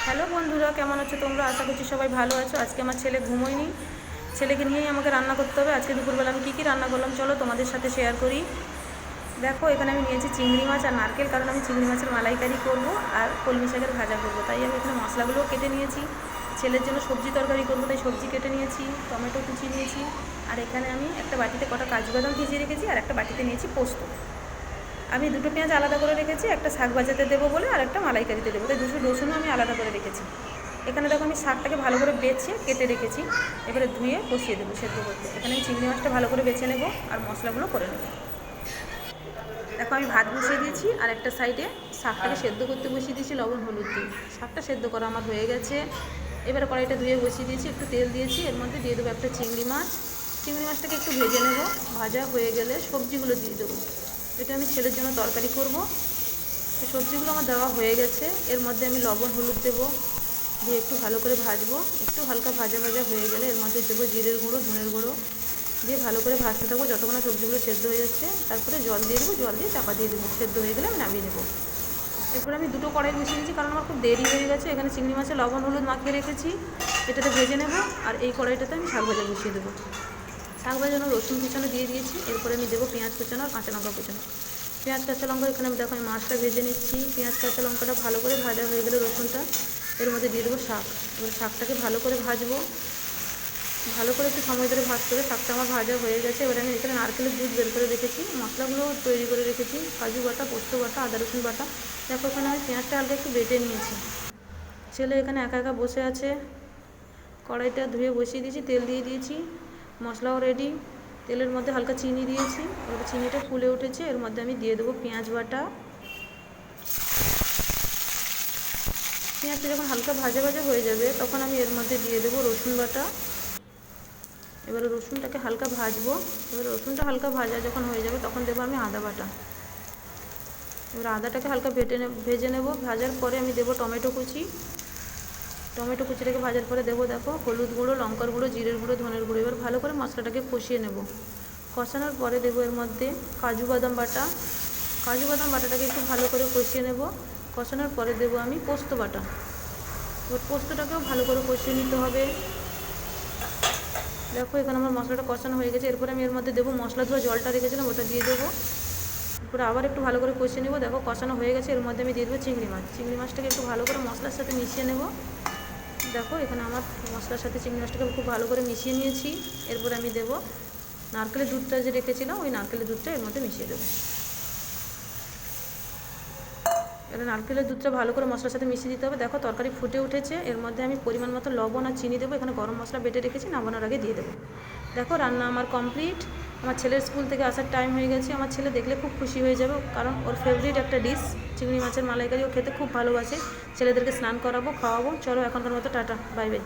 Hello বন্ধুরা, কেমন আছো তোমরা? আশা করছি সবাই ভালো আছো। আজকে আমার ছেলে ঘুমোয়নি, ছেলেকে নিয়েই আমাকে রান্না করতে হবে। আজকে দুপুরবেলা আমি কী রান্না করলাম চলো তোমাদের সাথে শেয়ার করি। দেখো, এখানে আমি নিয়েছি চিংড়ি মাছ আর নারকেল, কারণ আমি চিংড়ি মাছের মালাইকারি করব আর কলমি শাকের ভাজা করব। তাই আমি এখানে মশলাগুলোও কেটে নিয়েছি। ছেলের জন্য সবজি তরকারি করবো, তাই সবজি কেটে নিয়েছি, টমেটো কুচি নিয়েছি। আর এখানে আমি একটা বাটিতে কটা কাজু বাদাম ভিজিয়ে রেখেছি, আর একটা বাটিতে নিয়েছি পোস্ত। আমি দুটো পেঁয়াজ আলাদা করে রেখেছি, একটা শাক ভাজাতে দেবো বলে আর একটা মালাইকারিতে দেবো, তাই দুটো রসুনও আমি আলাদা করে রেখেছি। এখানে দেখো আমি শাকটাকে ভালো করে বেছে কেটে রেখেছি, এবারে ধুয়ে বসিয়ে দেবো সেদ্ধ করতে। এখানে আমি চিংড়ি মাছটা ভালো করে বেছে নেবো আর মশলাগুলো করে নেবো। দেখো আমি ভাত বসিয়ে দিয়েছি আর একটা সাইডে শাকটাকে সেদ্ধ করতে বসিয়ে দিয়েছি লবণ হলুদ দিয়ে। শাকটা সেদ্ধ করা আমার হয়ে গেছে। এবারে কড়াইটা ধুয়ে বসিয়ে দিয়েছি, একটু তেল দিয়েছি, এর মধ্যে দিয়ে দেবো একটা চিংড়ি মাছ। চিংড়ি মাছটাকে একটু ভেজে নেব, ভাজা হয়ে গেলে সবজিগুলো দিয়ে দেবো। এটা আমি ছেলের জন্য তরকারি করব। এই সবজিগুলো আমার দেওয়া হয়ে গেছে, এর মধ্যে আমি লবণ হলুদ দেবো, দিয়ে একটু ভালো করে ভাজবো। একটু হালকা ভাজা ভাজা হয়ে গেলে এর মধ্যে দেবো জিরের গুঁড়ো, ধনের গুঁড়ো, দিয়ে ভালো করে ভাজতে থাকবো যতক্ষণ সবজিগুলো সেদ্ধ হয়ে যাচ্ছে। তারপরে জল দিয়ে দেবো, জল দিয়ে চাপা দিয়ে দেবো, সেদ্ধ হয়ে গেলে আমি নামিয়ে নেবো। এরপরে আমি দুটো কড়াই বসিয়ে দিয়েছি, কারণ আমার খুব দেরি হয়ে গেছে। এখানে চিংড়ি মাছে লবণ হলুদ মাখিয়ে রেখেছি, এটাতে ভেজে নেব। আর এই কড়াইটাতে আমি শাক ভাজা বসিয়ে দেবো। শাক ভাজানো রসুন কুচানো দিয়ে দিয়েছি, এরপরে আমি দেবো পেঁয়াজ কুচানো আর কাঁচা লঙ্কা কুচানো। পেঁয়াজ কাঁচা লঙ্কা এখানে আমি দেখো আমি মাছটা ভেজে নিচ্ছি। পেঁয়াজ কাঁচা লঙ্কাটা ভালো করে ভাজা হয়ে গেলে রসুনটা, এর মধ্যে দিয়ে দেবো শাক। এবার শাকটাকে ভালো করে ভাজবো, ভালো করে একটু সময় ধরে ভাজতে হবে। শাকটা আমার ভাজা হয়ে গেছে। এবারে আমি এখানে নারকেলের দুধ বের করে রেখেছি, মশলাগুলো তৈরি করে রেখেছি, কাজু বাটা, পোস্ত বাটা, আদা রসুন বাটা। দেখো এখানে আমি পেঁয়াজটা হালকা একটু বেটে নিয়েছি। ছেলে এখানে একা একা বসে আছে। কড়াইটা ধুয়ে বসিয়ে দিয়েছি, তেল দিয়ে দিয়েছি, মশলাও রেডি। তেলের মধ্যে হালকা চিনি দিয়েছি, এবার চিনিটা ফুলে উঠেছে, এর মধ্যে আমি দিয়ে দেবো পেঁয়াজ বাটা। পেঁয়াজটা যখন হালকা ভাজা ভাজা হয়ে যাবে তখন আমি এর মধ্যে দিয়ে দেবো রসুন বাটা। এবারে রসুনটাকে হালকা ভাজবো। এবার রসুনটা হালকা ভাজা যখন হয়ে যাবে তখন দেবো আমি আদা বাটা। এবার আদাটাকে হালকা ভেজে নেব। ভাজার পরে আমি দেবো টমেটো কুচি। টমেটো কুচিটাকে ভাজার পরে দেবো দেখো হলুদ গুঁড়ো, লঙ্কার গুঁড়ো, জিরের গুঁড়ো, ধনের গুঁড়ো। এবার ভালো করে মশলাটাকে কষিয়ে নেব। কষানোর পরে দেবো এর মধ্যে কাজু বাদাম বাটা। কাজু বাদাম বাটাটাকে একটু ভালো করে কষিয়ে নেব। কষানোর পরে দেবো আমি পোস্ত বাটা। এবার পোস্তটাকেও ভালো করে কষিয়ে নিতে হবে। দেখো এখানে আমার মশলাটা কষানো হয়ে গেছে। এরপরে আমি এর মধ্যে দেবো মশলা ধোয়া জলটা রেখেছিলাম, ওটা দিয়ে দেবো। এরপরে আবার একটু ভালো করে কষিয়ে নেব। দেখো কষানো হয়ে গেছে, এর মধ্যে আমি দিয়ে দেবো চিংড়ি মাছ। চিংড়ি মাছটাকে একটু ভালো করে মশলার সাথে মিশিয়ে নেব। দেখো এখানে আমার মশলার সাথে চিংড়ি মাছটাকে খুব ভালো করে মিশিয়ে নিয়েছি। এরপরে আমি দেবো নারকেলের দুধটা যে রেখেছিলাম, ওই নারকেলের দুধটা এর মধ্যে মিশিয়ে দেবো। এবার নারকেলের দুধটা ভালো করে মশলার সাথে মিশিয়ে দিতে হবে। দেখো তরকারি ফুটে উঠেছে, এর মধ্যে আমি পরিমাণ মতো লবণ আর চিনি দেবো। এখানে গরম মশলা বেটে রেখেছি, নামানোর আগে দিয়ে দেবো। দেখো রান্না আমার কমপ্লিট। আমার ছেলের স্কুল থেকে আসার টাইম হয়ে গেছে। আমার ছেলে দেখলে খুব খুশি হয়ে যাবে, কারণ ওর ফেভারিট একটা ডিশ চিংড়ি মাছের মালাইকারি, ও খেতে খুব ভালোবাসে। ছেলেদেরকে স্নান করাবো, খাওয়াবো। চলো এখনকার মতো টাটা, বাই বাই।